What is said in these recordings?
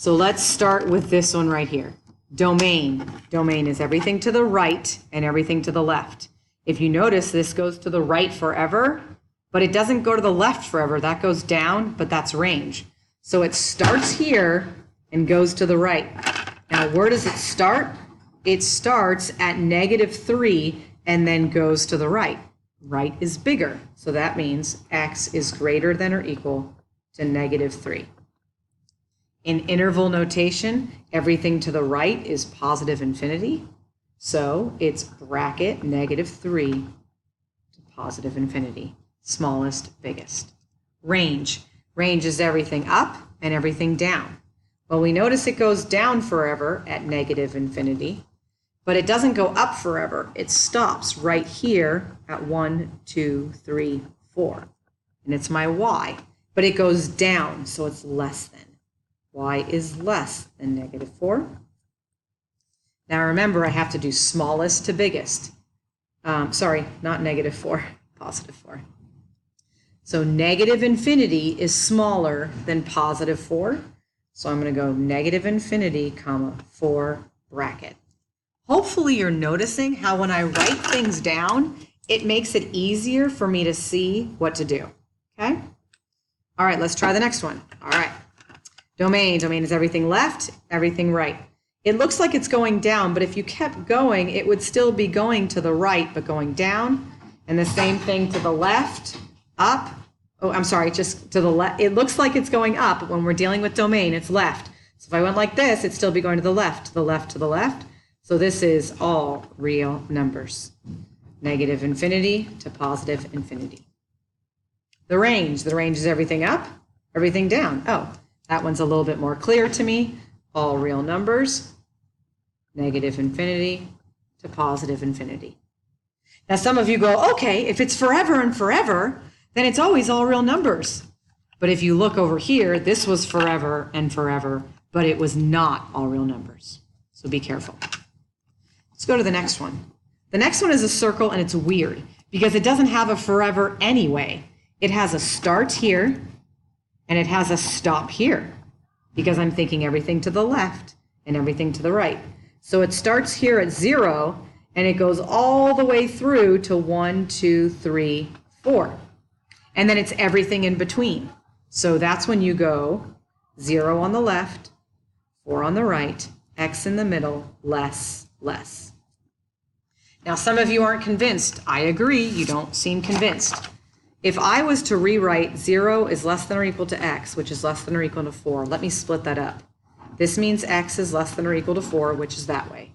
So let's start with this one right here. Domain. Domain is everything to the right and everything to the left. If you notice, this goes to the right forever, but it doesn't go to the left forever. That goes down, but that's range. So it starts here and goes to the right. Now, where does it start? It starts at -3 and then goes to the right. Right is bigger, so that means x is greater than or equal to -3. In interval notation, everything to the right is positive infinity, so it's bracket -3 to positive infinity, smallest, biggest. Range. Range is everything up and everything down. Well, we notice it goes down forever at -infinity, but it doesn't go up forever. It stops right here at 1, 2, 3, 4. And it's my y. But it goes down, so it's less than. Y is less than -4. Now remember, I have to do smallest to biggest. Sorry, not -4, +4. So -infinity is smaller than +4. So I'm going to go -infinity, 4 bracket. Hopefully you're noticing how when I write things down, it makes it easier for me to see what to do, okay? All right, let's try the next one. All right, domain. Domain is everything left, everything right. It looks like it's going down, but if you kept going, it would still be going to the right, but going down, and the same thing to the left, up. Oh, I'm sorry, just to the left. It looks like it's going up, but when we're dealing with domain, it's left. So if I went like this, it'd still be going to the left, to the left, to the left. So this is all real numbers. -infinity to positive infinity. The range is everything up, everything down. Oh, that one's a little bit more clear to me. All real numbers, -infinity to positive infinity. Now some of you go, okay, if it's forever and forever, then it's always all real numbers. But if you look over here, this was forever and forever, but it was not all real numbers. So be careful. Let's go to the next one. The next one is a circle, and it's weird because it doesn't have a forever anyway. It has a start here, and it has a stop here because I'm thinking everything to the left and everything to the right. So it starts here at 0, and it goes all the way through to 1, 2, 3, 4. And then it's everything in between. So that's when you go 0 on the left, 4 on the right, x in the middle, less, less. Now, some of you aren't convinced. I agree, you don't seem convinced. If I was to rewrite 0 is less than or equal to x, which is less than or equal to 4, let me split that up. This means x is less than or equal to 4, which is that way.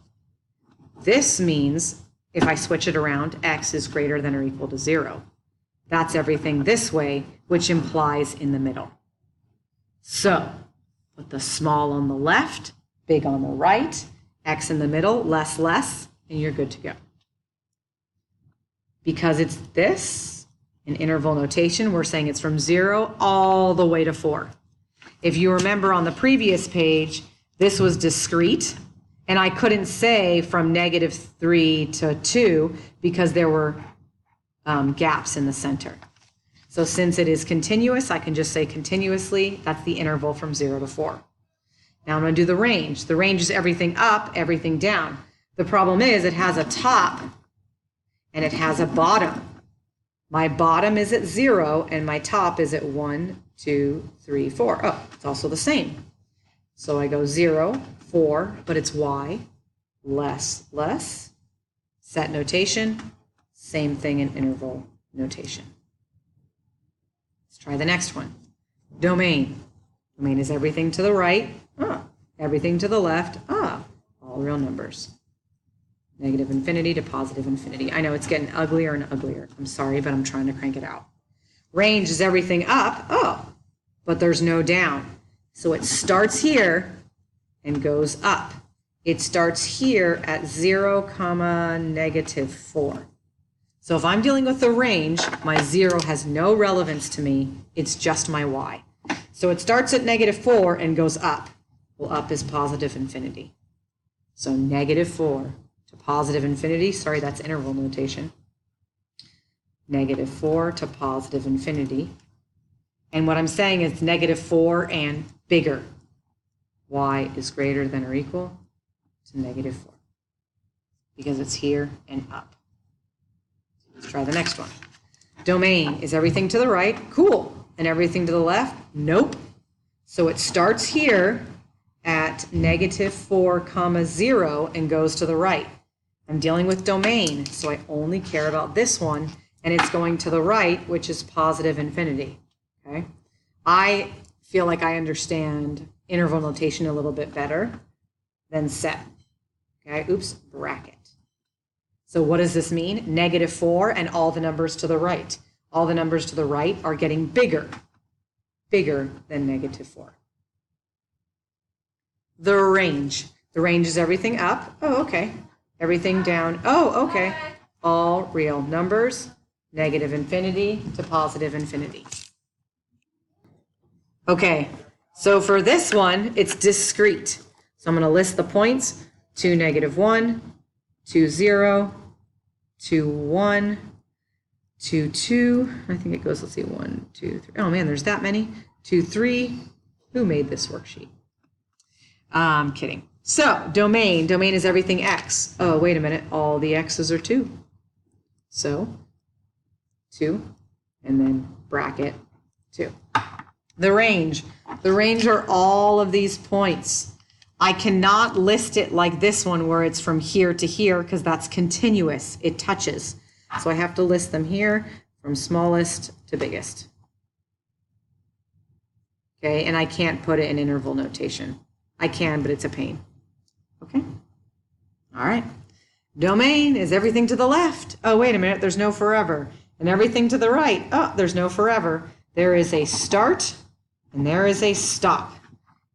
This means, if I switch it around, x is greater than or equal to 0. That's everything this way, which implies in the middle. So, put the small on the left, big on the right, x in the middle, less, less, and you're good to go. Because it's this, in interval notation, we're saying it's from 0 all the way to 4. If you remember on the previous page, this was discrete, and I couldn't say from -3 to 2 because there were gaps in the center. So since it is continuous, I can just say continuously, that's the interval from 0 to 4. Now I'm going to do the range. The range is everything up, everything down. The problem is it has a top and it has a bottom. My bottom is at 0 and my top is at 1, 2, 3, 4. Oh, it's also the same. So I go 0, 4, but it's y, less, less. Set notation, same thing in interval notation. Let's try the next one. Domain. Domain is everything to the right, everything to the left, all real numbers. -infinity to positive infinity. I know it's getting uglier and uglier. I'm sorry, but I'm trying to crank it out. Range is everything up, but there's no down. So it starts here and goes up. It starts here at 0, -4. So if I'm dealing with the range, my 0 has no relevance to me. It's just my y. So it starts at -4 and goes up. Well, up is positive infinity. So -4 to positive infinity. Sorry, that's interval notation. -4 to positive infinity. And what I'm saying is -4 and bigger. y is greater than or equal to -4 because it's here and up. Let's try the next one. Domain is everything to the right, cool, and everything to the left, nope. So it starts here at -4, 0 and goes to the right. I'm dealing with domain, so I only care about this one, and it's going to the right, which is positive infinity, okay? I feel like I understand interval notation a little bit better than set, okay? Oops, bracket. So what does this mean? -4 and all the numbers to the right. All the numbers to the right are getting bigger than -4. The range. The range is everything up. Oh, okay. Everything down. Oh, okay. All real numbers, -infinity to positive infinity. Okay, so for this one, it's discrete. So I'm going to list the points to -1, to 0, to 1, to 2. I think it goes, let's see, 1, 2, 3. Oh man, there's that many. 2, 3. Who made this worksheet? I'm kidding. So domain is everything X. Oh, wait a minute. All the X's are 2. So 2 and then bracket 2. The range are all of these points. I cannot list it like this one where it's from here to here because that's continuous. It touches. So I have to list them here from smallest to biggest. Okay, and I can't put it in interval notation. I can, but it's a pain. Okay? All right. Domain is everything to the left. Oh, wait a minute, there's no forever. And everything to the right. Oh, there's no forever. There is a start and there is a stop.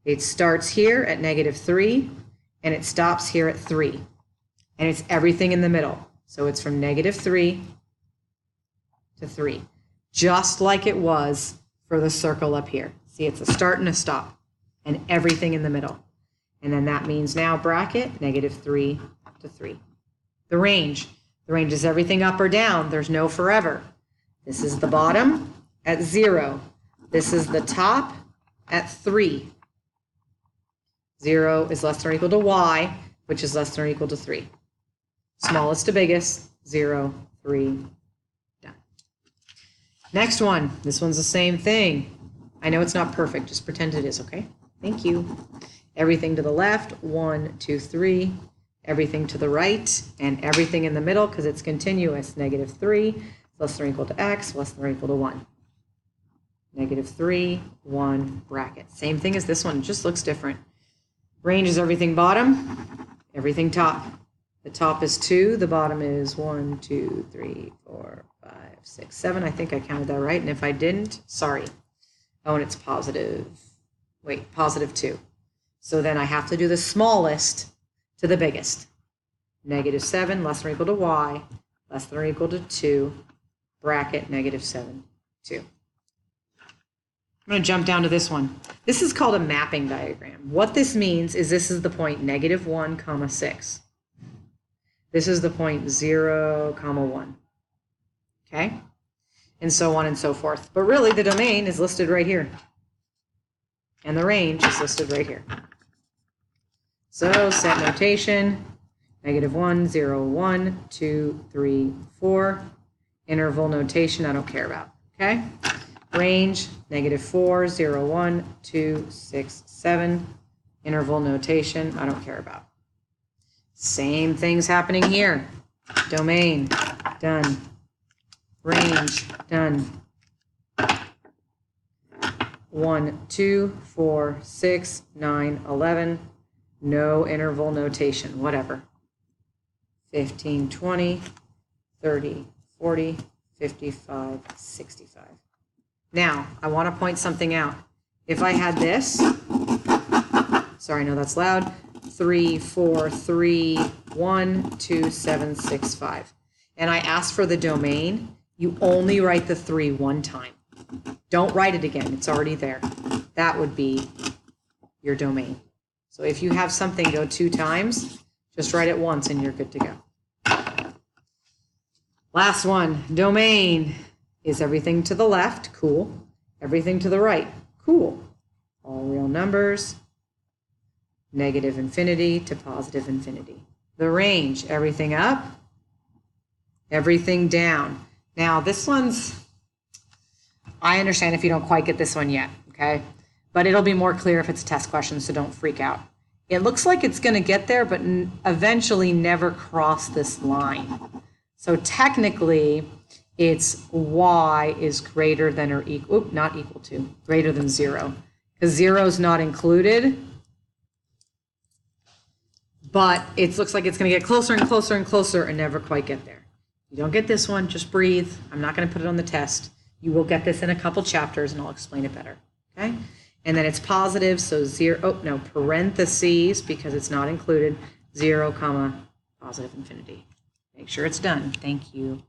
It starts here at -3 and it stops here at 3. And it's everything in the middle. So it's from -3 to 3, just like it was for the circle up here. See, it's a start and a stop and everything in the middle. And then that means now bracket -3 to 3. The range is everything up or down. There's no forever. This is the bottom at 0. This is the top at 3. 0 is less than or equal to y, which is less than or equal to 3. Smallest to biggest, 0, 3, done. Next one. This one's the same thing. I know it's not perfect. Just pretend it is, okay? Thank you. Everything to the left, 1, 2, 3. Everything to the right, and everything in the middle, because it's continuous. -3, less than or equal to x, less than or equal to 1. -3, 1, bracket. Same thing as this one, it just looks different. Range is everything bottom, everything top. The top is 2, the bottom is 1, 2, 3, 4, 5, 6, 7. I think I counted that right, and if I didn't, sorry. Oh, and it's positive 2. So then I have to do the smallest to the biggest. -7, less than or equal to y, less than or equal to 2, bracket -7, 2. I'm going to jump down to this one. This is called a mapping diagram. What this means is this is the point -1, 6. This is the point 0, 1. Okay? And so on and so forth. But really, the domain is listed right here. And the range is listed right here. So set notation, -1, 0, 1, 2, 3, 4. Interval notation, I don't care about. Okay? Range, -4, 0, 1, 2, 6, 7. Interval notation, I don't care about. Same things happening here. Domain, done. Range, done. 1, 2, 4, 6, 9, 11. No interval notation, whatever. 15, 20, 30, 40, 55, 65. Now, I want to point something out. If I had this, sorry, no, that's loud. 3, 4, 3, 1, 2, 7, 6, 5. And I asked for the domain, you only write the 3 one time. Don't write it again, it's already there. That would be your domain. So if you have something go 2 times, just write it once and you're good to go. Last one, domain is everything to the left, cool. Everything to the right, cool. All real numbers, negative infinity to positive infinity. The range, everything up, everything down. Now this one's, I understand if you don't quite get this one yet, okay? But it'll be more clear if it's a test question, so don't freak out. It looks like it's going to get there, but eventually never cross this line. So technically, it's y is greater than or equal, not equal to, greater than 0. Because 0 is not included. But it looks like it's going to get closer and closer and closer and never quite get there. You don't get this one, just breathe. I'm not going to put it on the test. You will get this in a couple chapters, and I'll explain it better, okay? And then it's positive, so 0, oh, no, parentheses, because it's not included, 0, comma, positive infinity. Make sure it's done. Thank you.